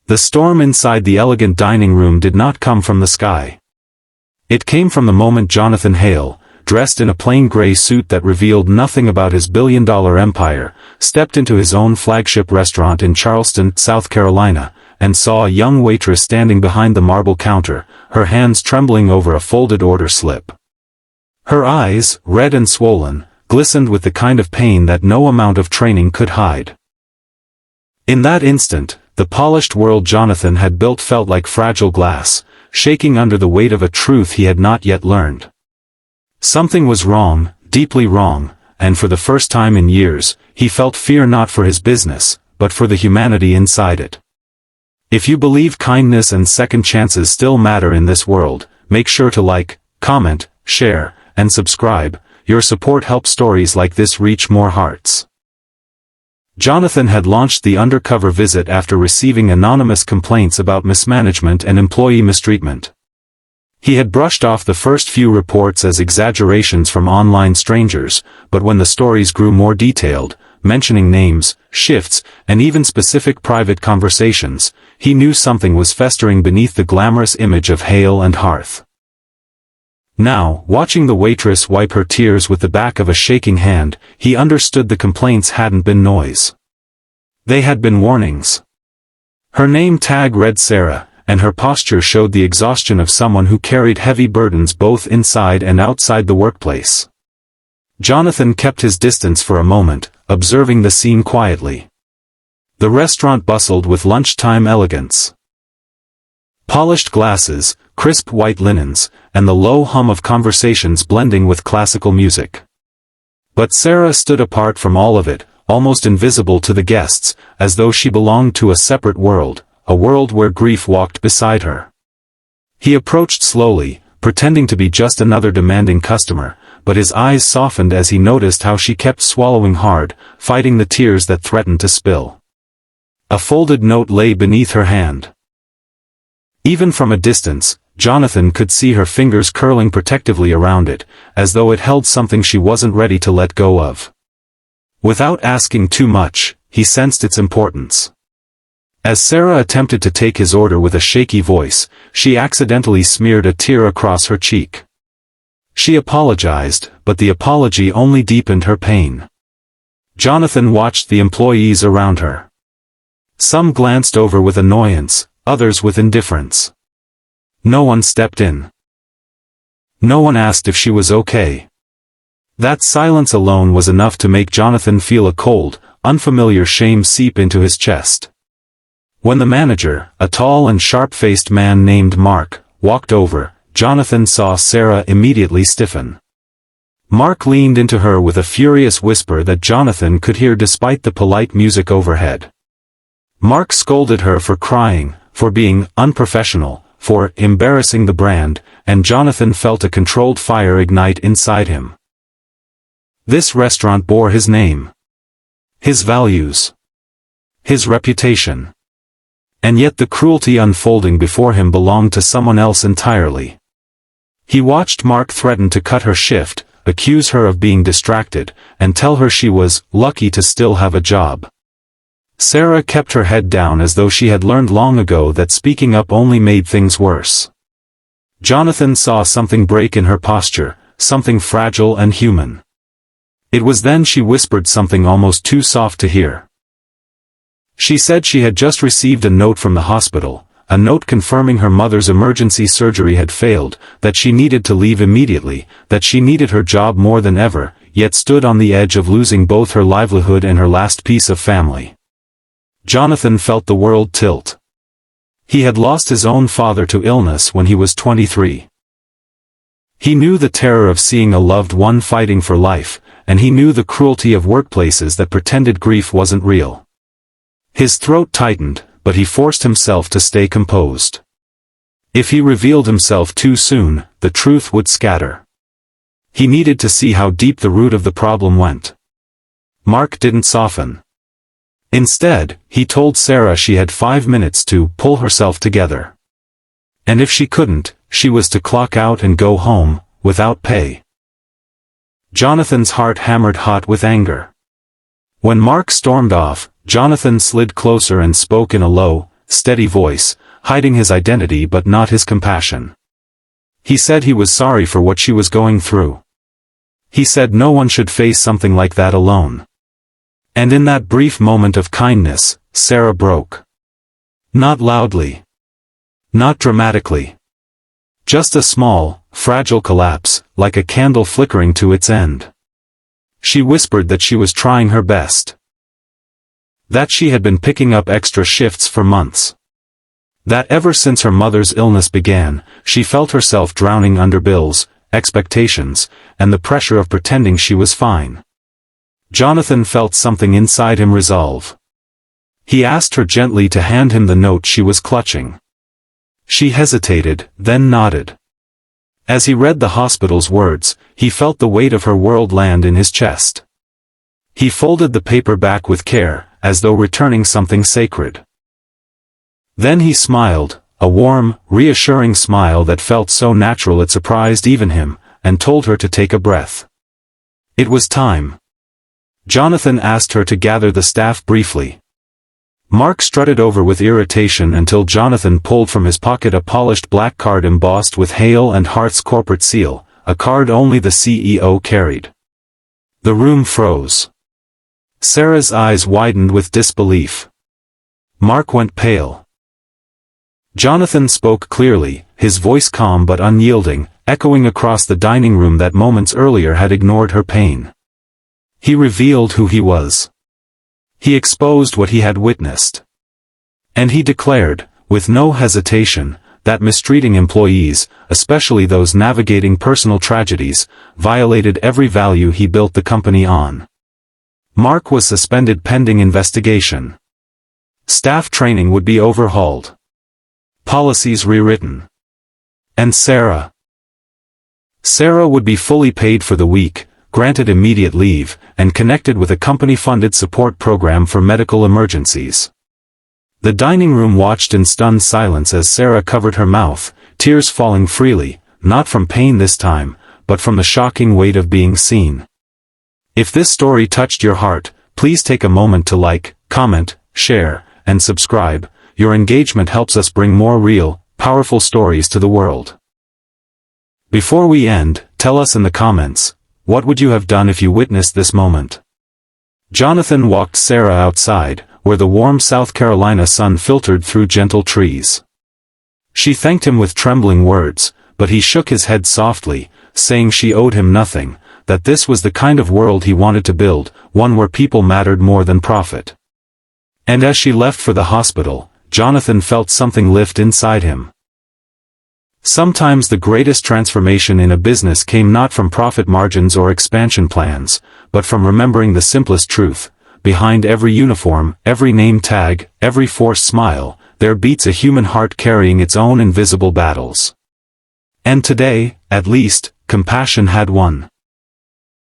The storm inside the elegant dining room did not come from the sky. It came from the moment Jonathan Hale, dressed in a plain gray suit that revealed nothing about his billion-dollar empire, stepped into his own flagship restaurant in Charleston, South Carolina, and saw a young waitress standing behind the marble counter, her hands trembling over a folded order slip. Her eyes, red and swollen, glistened with the kind of pain that no amount of training could hide. In that instant, the polished world Jonathan had built felt like fragile glass, shaking under the weight of a truth he had not yet learned. Something was wrong, deeply wrong, and for the first time in years, he felt fear not for his business, but for the humanity inside it. If you believe kindness and second chances still matter in this world, make sure to like, comment, share, and subscribe. Your support helps stories like this reach more hearts. Jonathan had launched the Undercover visit after receiving anonymous complaints about mismanagement and employee mistreatment. He had brushed off the first few reports as exaggerations from online strangers, but when the stories grew more detailed, mentioning names, shifts, and even specific private conversations, he knew something was festering beneath the glamorous image of Hale and Hearth. Now, watching the waitress wipe her tears with the back of a shaking hand, he understood the complaints hadn't been noise. They had been warnings. Her name tag read Sarah, and her posture showed the exhaustion of someone who carried heavy burdens both inside and outside the workplace. Jonathan kept his distance for a moment, observing the scene quietly. The restaurant bustled with lunchtime elegance. Polished glasses, crisp white linens, and the low hum of conversations blending with classical music. But Sarah stood apart from all of it, almost invisible to the guests, as though she belonged to a separate world, a world where grief walked beside her. He approached slowly, pretending to be just another demanding customer, but his eyes softened as he noticed how she kept swallowing hard, fighting the tears that threatened to spill. A folded note lay beneath her hand. Even from a distance, Jonathan could see her fingers curling protectively around it, as though it held something she wasn't ready to let go of. Without asking too much, he sensed its importance. As Sarah attempted to take his order with a shaky voice, she accidentally smeared a tear across her cheek. She apologized, but the apology only deepened her pain. Jonathan watched the employees around her. Some glanced over with annoyance, others with indifference. No one stepped in. No one asked if she was okay. That silence alone was enough to make Jonathan feel a cold, unfamiliar shame seep into his chest. When the manager, a tall and sharp-faced man named Mark, walked over, Jonathan saw Sarah immediately stiffen. Mark leaned into her with a furious whisper that Jonathan could hear despite the polite music overhead. Mark scolded her for crying, for being unprofessional, for embarrassing the brand, and Jonathan felt a controlled fire ignite inside him. This restaurant bore his name, his values, his reputation. And yet the cruelty unfolding before him belonged to someone else entirely. He watched Mark threaten to cut her shift, accuse her of being distracted, and tell her she was lucky to still have a job. Sarah kept her head down as though she had learned long ago that speaking up only made things worse. Jonathan saw something break in her posture, something fragile and human. It was then she whispered something almost too soft to hear. She said she had just received a note from the hospital, a note confirming her mother's emergency surgery had failed, that she needed to leave immediately, that she needed her job more than ever, yet stood on the edge of losing both her livelihood and her last piece of family. Jonathan felt the world tilt. He had lost his own father to illness when he was 23. He knew the terror of seeing a loved one fighting for life, and he knew the cruelty of workplaces that pretended grief wasn't real. His throat tightened, but he forced himself to stay composed. If he revealed himself too soon, the truth would scatter. He needed to see how deep the root of the problem went. Mark didn't soften. Instead, he told Sarah she had 5 minutes to pull herself together. And if she couldn't, she was to clock out and go home, without pay. Jonathan's heart hammered hot with anger. When Mark stormed off, Jonathan slid closer and spoke in a low, steady voice, hiding his identity but not his compassion. He said he was sorry for what she was going through. He said no one should face something like that alone. And in that brief moment of kindness, Sarah broke. Not loudly. Not dramatically. Just a small, fragile collapse, like a candle flickering to its end. She whispered that she was trying her best. That she had been picking up extra shifts for months. That ever since her mother's illness began, she felt herself drowning under bills, expectations, and the pressure of pretending she was fine. Jonathan felt something inside him resolve. He asked her gently to hand him the note she was clutching. She hesitated, then nodded. As he read the hospital's words, he felt the weight of her world land in his chest. He folded the paper back with care, as though returning something sacred. Then he smiled, a warm, reassuring smile that felt so natural it surprised even him, and told her to take a breath. It was time. Jonathan asked her to gather the staff briefly. Mark strutted over with irritation until Jonathan pulled from his pocket a polished black card embossed with Hale and Hart's corporate seal, a card only the CEO carried. The room froze. Sarah's eyes widened with disbelief. Mark went pale. Jonathan spoke clearly, his voice calm but unyielding, echoing across the dining room that moments earlier had ignored her pain. He revealed who he was. He exposed what he had witnessed. And he declared, with no hesitation, that mistreating employees, especially those navigating personal tragedies, violated every value he built the company on. Mark was suspended pending investigation. Staff training would be overhauled. Policies rewritten. And Sarah. Sarah would be fully paid for the week, granted immediate leave, and connected with a company-funded support program for medical emergencies. The dining room watched in stunned silence as Sarah covered her mouth, tears falling freely, not from pain this time, but from the shocking weight of being seen. If this story touched your heart, please take a moment to like, comment, share, and subscribe. Your engagement helps us bring more real, powerful stories to the world. Before we end, tell us in the comments, what would you have done if you witnessed this moment? Jonathan walked Sarah outside, where the warm South Carolina sun filtered through gentle trees. She thanked him with trembling words, but he shook his head softly, saying she owed him nothing, that this was the kind of world he wanted to build, one where people mattered more than profit. And as she left for the hospital, Jonathan felt something lift inside him. Sometimes the greatest transformation in a business came not from profit margins or expansion plans, but from remembering the simplest truth: behind every uniform, every name tag, every forced smile, there beats a human heart carrying its own invisible battles. And today, at least, compassion had won.